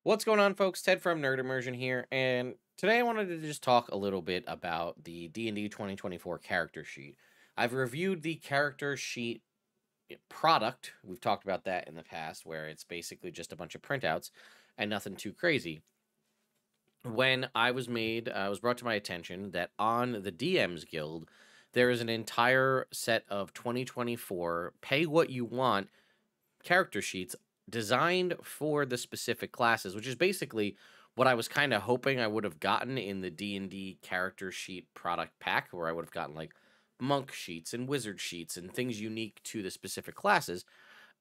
What's going on, folks? Ted from Nerd Immersion here, and today I wanted to just talk a little bit about the D&D 2024 character sheet. I've reviewed the character sheet product. We've talked about that in the past, where it's basically just a bunch of printouts and nothing too crazy. When I was brought to my attention that on the DM's Guild, there is an entire set of 2024 pay what you want character sheets designed for the specific classes, which is basically what I was kind of hoping I would have gotten in the D&D character sheet product pack, where I would have gotten like monk sheets and wizard sheets and things unique to the specific classes.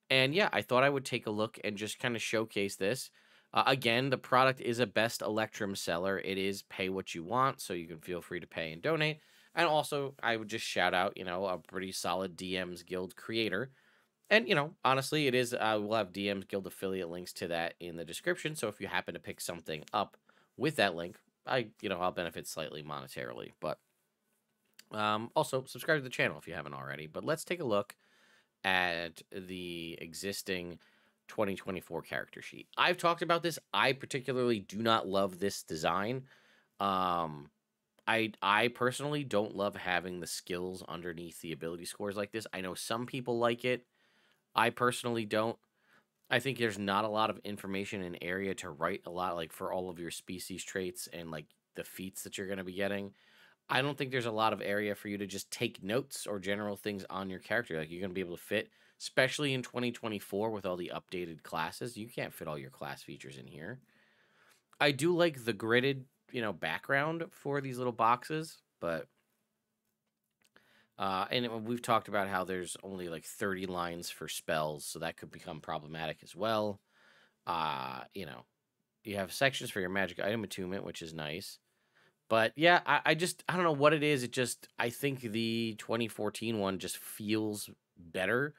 And yeah, I thought I would take a look and just kind of showcase this. Again, the product is a best Electrum seller. It is pay what you want, so you can feel free to pay and donate. And also, I would just shout out, a pretty solid DM's Guild creator. And, honestly, it is, we'll have DM's Guild affiliate links to that in the description. So if you happen to pick something up with that link, I'll benefit slightly monetarily. But also subscribe to the channel if you haven't already. But let's take a look at the existing 2024 character sheet. I've talked about this. I particularly do not love this design. I personally don't love having the skills underneath the ability scores like this. I know some people like it. I personally don't. I think there's not a lot of information in area to write a lot, like for all of your species traits and like the feats that you're going to be getting. I don't think there's a lot of area for you to just take notes or general things on your character. Like, you're going to be able to fit, especially in 2024 with all the updated classes. You can't fit all your class features in here. I do like the gridded, background for these little boxes, but and we've talked about how there's only like 30 lines for spells, so that could become problematic as well. Uh, you know, you have sections for your magic item attunement, which is nice. But yeah, I don't know what it is. I think the 2014 one just feels better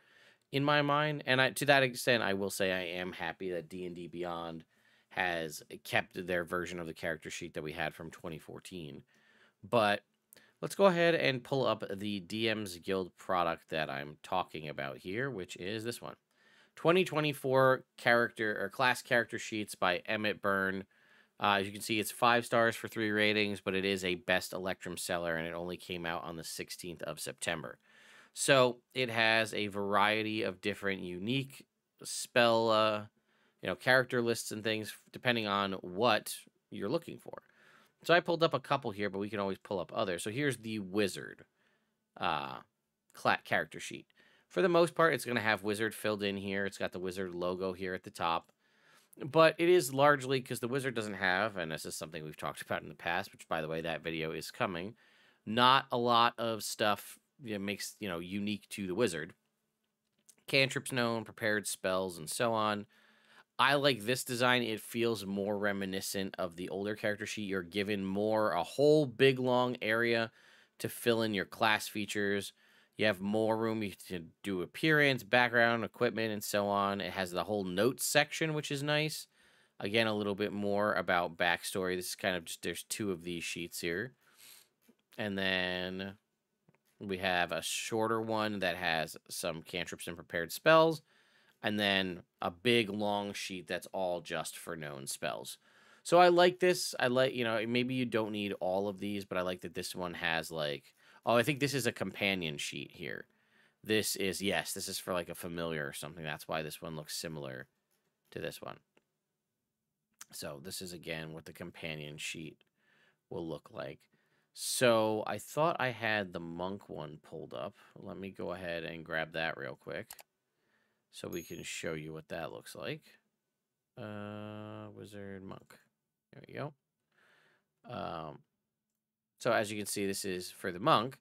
in my mind. And to that extent, I will say I am happy that D&D Beyond has kept their version of the character sheet that we had from 2014. But let's go ahead and pull up the DM's Guild product that I'm talking about here, which is this one. 2024 character or class character sheets by Emmett Byrne. As you can see, it's 5 stars for 3 ratings, but it is a best Electrum seller, and it only came out on the 16th of September. So it has a variety of different unique spell, character lists and things, depending on what you're looking for. So I pulled up a couple here, but we can always pull up others. So here's the wizard uh, character sheet. For the most part, it's going to have wizard filled in here. It's got the wizard logo here at the top. But it is largely because the wizard doesn't have, and this is something we've talked about in the past, which, by the way, that video is coming, not a lot of stuff makes, unique to the wizard. Cantrips known, prepared spells, and so on. I like this design. It feels more reminiscent of the older character sheet. You're given a whole big long area to fill in your class features. You have more room to do appearance, background, equipment, and so on. It has the whole notes section, which is nice. Again, a little bit more about backstory. This is kind of just, there's 2 of these sheets here. And then we have a shorter one that has some cantrips and prepared spells. And then a big long sheet that's all just for known spells. So I like this. I like, maybe you don't need all of these, but I like that this one has like, oh, I think this is a companion sheet here. This is for like a familiar or something. That's why this one looks similar to this one. So this is again what the companion sheet will look like. So I thought I had the monk one pulled up. Let me go ahead and grab that real quick so we can show you what that looks like. Wizard monk. There we go. So as you can see, this is for the monk,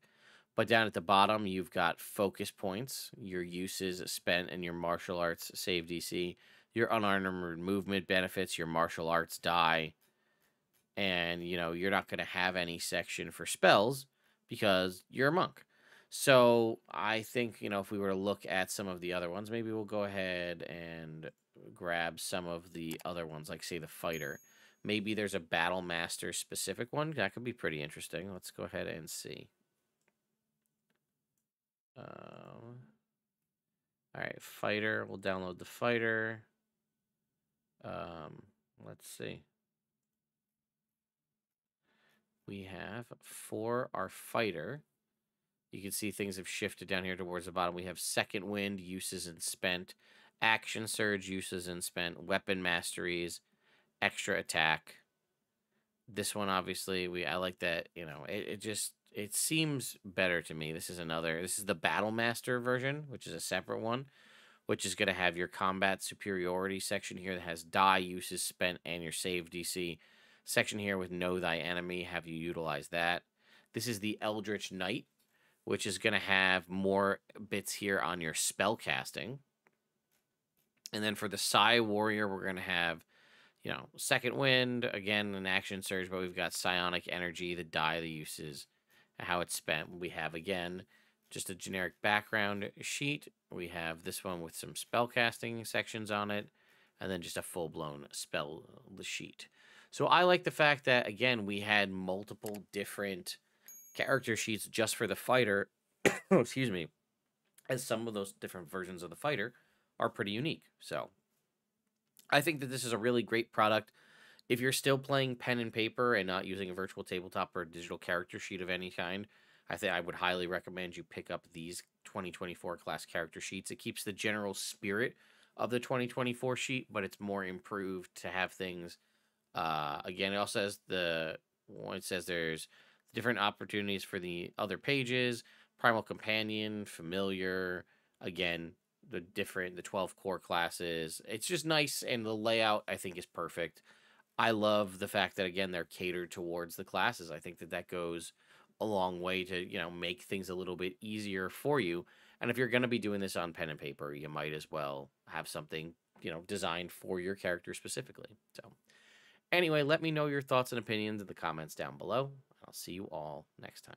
but down at the bottom, you've got focus points, your uses spent, and your martial arts save DC, your unarmored movement benefits, your martial arts die, and, you're not going to have any section for spells because you're a monk. So I think, if we were to look at some of the other ones, maybe we'll go ahead and grab some of the other ones, like, say, the fighter. Maybe there's a battle master specific one. That could be pretty interesting. Let's go ahead and see. All right, fighter. We'll download the fighter. Let's see. We have for our fighter. You can see things have shifted down here towards the bottom. We have second wind, uses and spent, action surge, uses and spent, weapon masteries, extra attack. This one, obviously, I like that. It seems better to me. This is the Battle Master version, which is a separate one, which is going to have your combat superiority section here that has die, uses spent, and your save DC section here with know thy enemy. Have you utilize that? This is the Eldritch Knight, which is going to have more bits here on your spell casting. And then for the Psy Warrior, we're going to have, second wind, again, an action surge, but we've got psionic energy, the die, the uses, how it's spent. We have, again, just a generic background sheet. We have this one with some spell casting sections on it, and then just a full-blown spell sheet. So I like the fact that, again, we had multiple different character sheets just for the fighter. Excuse me. As some of those different versions of the fighter are pretty unique. So I think that this is a really great product. If you're still playing pen and paper and not using a virtual tabletop or a digital character sheet of any kind, I think I would highly recommend you pick up these 2024 class character sheets. It keeps the general spirit of the 2024 sheet, but it's more improved to have things. Again, it also has it says there's different opportunities for the other pages, Primal Companion, Familiar, again, the 12 core classes. It's just nice, and the layout, I think, is perfect. I love the fact that, again, they're catered towards the classes. I think that goes a long way to, make things a little bit easier for you. And if you're going to be doing this on pen and paper, you might as well have something, designed for your character specifically. So anyway, let me know your thoughts and opinions in the comments down below. I'll see you all next time.